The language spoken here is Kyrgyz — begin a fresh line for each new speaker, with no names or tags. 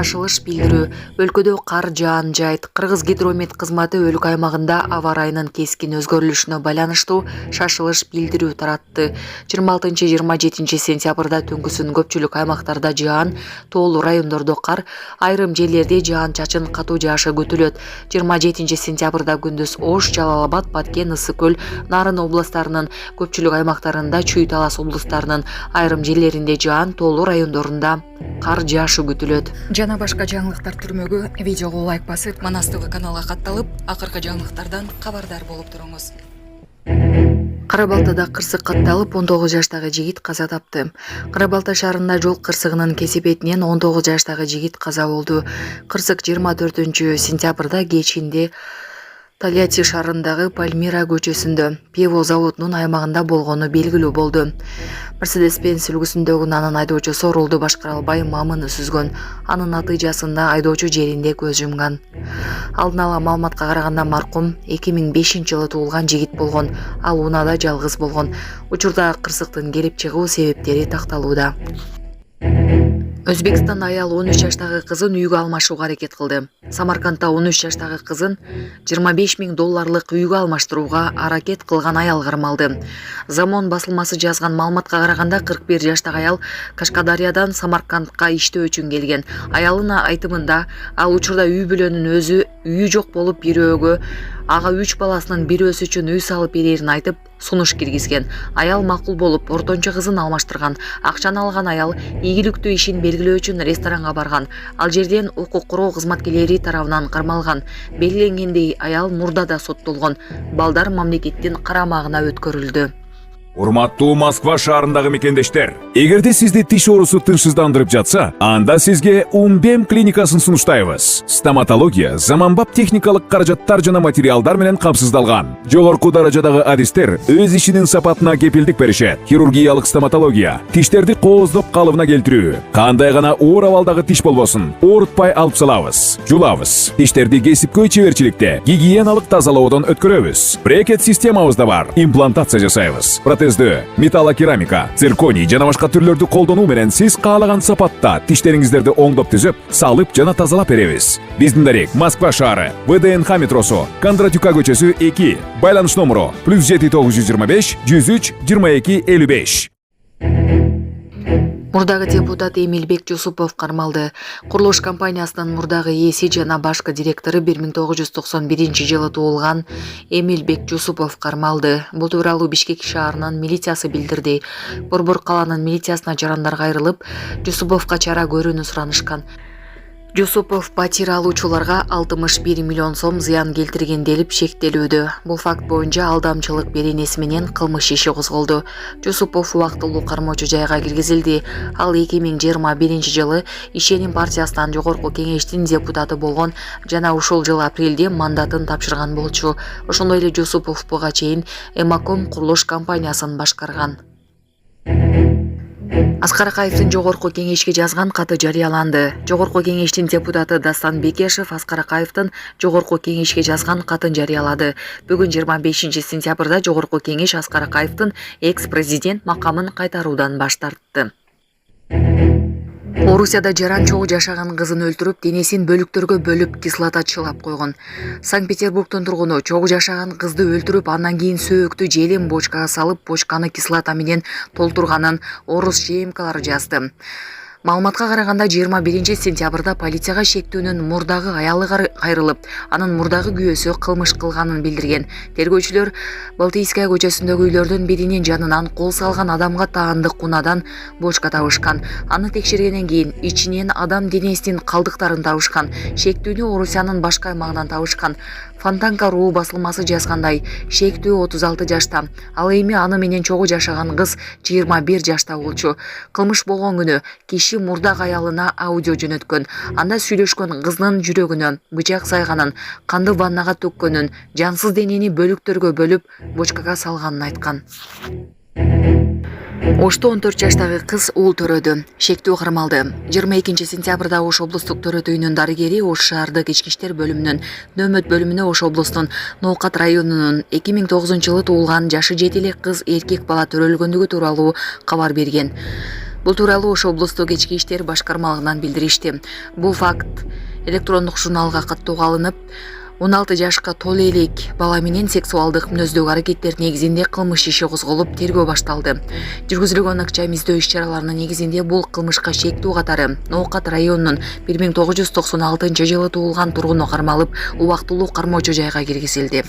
Шашылыш билдирүү. Өлкөдө кар жаан жайт. Кыргыз гидромет кызматы өлкө аймагында аба ырайынын кескин өзгөрүлүшүнө байланыштуу шашылыш билдирүү таратты. 26-27 сентябрда түнкүсүн көпчүлүк аймактарда жаан, тоолуу райондордо кар, айрым жерлерде жаан чачын катуу жаашы күтүлөт. 27 сентябрда күндүз Ош, Жалал Абад, Баткен, Ысык көл, Нарын областарынын көпчүлүк аймактарында, Чүй Талас облустарынын айрым жерлеринде жаан, тоолуу райондорунда кар жаашы күтүлөт. Жана башка жаңылыктар түрмөгү видеого лайк басып, Манас ТВ каналга катталып, акыркы жаңылыктардан кабардар болуп туруңуз. Кара-Балтада кырсык катталып, 19 жаштагы жигит каза тапты. Кара-Балта шаарында жол кырсыгынын кесепетинен 19 жаштагы жигит каза болду. Кырсык 24 сентябрда кечинде Тольятти шаарындагы Пальмира көчөсүндө Пиво заводунун аймагында болгону белгилүү болду. Мерседес-Бенц үлгүсүндөгү анын айдоочусу рулду башкара албай мамыны сүзгөн. Анын натыйжасында айдоочу жеринде көз жумган. Алдын ала маалыматка караганда маркум 2005-жылы туулган жигит болгон. Ал унаада жалгыз болгон. Учурда кырсыктын келип чыгуу себептери такталууда. Өзбекстан аял 13 жаштагы кызын үйгө алмашууга аракет кылды. Самаркандда 13 жаштагы кызын $25,000 үйгө алмаштырууга аракет кылган аял кармалды. Замон басылмасы жазган маалыматка караганда 41 жаштагы аял Кашкадариядан Самаркандка иштөө үчүн келген. Аялынын айтымында, ал учурда үй бүлөнүн өзү үйү жок болуп бирөөгө ага 3 баласынын бирөөсү үчүн үй салып берерин айтып, сунуш киргизген. Аял макул болуп, ортончо кызын алмаштырган. Акчаны алган аял ийгиликтүү ишин белгилөө үчүн ресторанга барган. Ал жерден укук коргоо кызматкерлери тарабынан кармалган. Белгиленгендей, аял мурда да соттолгон. Балдар мамлекеттин карамагына өткөрүлдү.
Урматтуу Москва шаарындагы мекендештер, эгерде сизди тиш оорусу тынчсыздандырып жатса, анда сизге Умбем клиникасын сунуштайбыз. Стоматология заманбап техникалык каражаттар жана материалдар менен камсыздалган. Жогорку даражадагы адистер өз ишинин сапатына кепилдик беришет. Хирургиялык стоматология, тиштерди кооздоп калыбына келтирүү, кандай гана оор абалдагы тиш болбосун, оорутпай алып салабыз, жулабыз. Тиштерди кесипкөй чеберчиликте, гигиеналык тазалоодон өткөрөбүз. Брекет системабыз да бар, имплантация жасайбыз. Протездөө, металлокерамика, цирконий жана башка түрлөрдү колдонуу менен сиз каалаган сапатта тиштериңиздерди оңдоп түзөп, салып жана тазалап беребиз. Биздин дарек Москва шаары, ВДНХ метросу, Кондратюка көчөсү 2, байланыш номеру +7 925 103 22 55. Мурдагы депутат Эмиль Бекжусупов кармалды. Курулуш компаниясынын мурдагы ээси жана башкы директору 1991-жылы туулган Эмиль Бекжусупов кармалды. Бул тууралуу Бишкек шаарынын милициясы билдирди. Борбор калаанын милициясына жарандар кайрылып, Жусуповго чара көрүүнү суранышкан. Жусупов батир алуучуларга 61 миллион сом зыян келтирген делип шектелүүдө. Бул факт боюнча алдамчылык беренеси менен кылмыш иши козголду. Жусупов убактылуу кармоочу жайга киргизилди. Ал 2021-жылы Ишеним партиясынан жогорку кеңештин депутаты болгон жана ушул жылы апрелде мандатын тапшырган болчу. Ошондой эле Жусупов буга чейин Эмаком курулуш компаниясын башкарган. Аскар Акаевдин жогорку кеңешке жазган каты жарыяланды. Жогорку кеңештин депутаты Дастан Бекешев Аскар Акаевдин жогорку кеңешке жазган катын жарыялады. Бүгүн 25 сентябрда жогорку кеңеш Аскар Акаевдин экс-президент макамын кайтаруудан баш тартты. Орусияда жаран чогуу жашаган кызын өлтүрүп, денесин бөлүктөргө бөлүп кислота чылап койгон. Санкт-Петербургдун тургуну чогуу жашаган кызды өлтүрүп, андан кийин сөөктү желим бочкага салып, бочканы кислота менен толтурганын орус ЖМКлары жазды. Маалыматка караганда 21 сентябрда полицияга шектүүнүн мурдагы аялы кайрылып, анын мурдагы күйөөсү кылмыш кылганын билдирген. Тергөөчүлөр Балтийская көчөсүндөгү үйлөрдүн биринин жанынан кол салган адамга таандык кунадан бочка табышкан. Аны текшергенден кийин ичинен адам денесинин калдыктарын табышкан. Шектүүнү Орусиянын башка аймагынан табышкан. Фонтанка.ру басылмасы жазгандай, шектүү 36 жашта. Ал эми аны менен чогуу жашаган кыз 21 жашта болчу. Кылмыш болгон күнү киши мурдак аялына аудио жөнөткөн. Анда сүйлөшкөн кызынын жүрөгүнө бычак сайганын, канды ваннага төккөнүн, жансыз денени бөлүктөргө бөлүп, бочкага салганын айткан. Ошто 14 жаштагы кыз уул төрөдү. Шектүү кармалды. 22 сентябрда Ош облустук төрөт үйүнүн дарыгери Ош шаардык ички иштер бөлүмүнүн нөмөт бөлүмүнө Ош облустунун Ноокат районунун 2009-жылы туулган жашы 7 элек кыз эркек бала төрөлгөндүгү тууралуу кабар берген. Бул тууралуу Ош облустук ички иштер башкармалыгынан билдиришти. Бул факт электрондук журналга каттоого алынып, 16 жашка толо элек бала менен сексуалдык мүнөздөгү аракеттер негизинде кылмыш иши козголуп, тергөө башталды. Жүргүзүлгөн акчам издөө иш-чараларынын негизинде бул кылмышка шектүү катары Ноокат районунун 1996 жылы туулган тургуну кармалып, убактылуу кармоочу жайга киргизилди.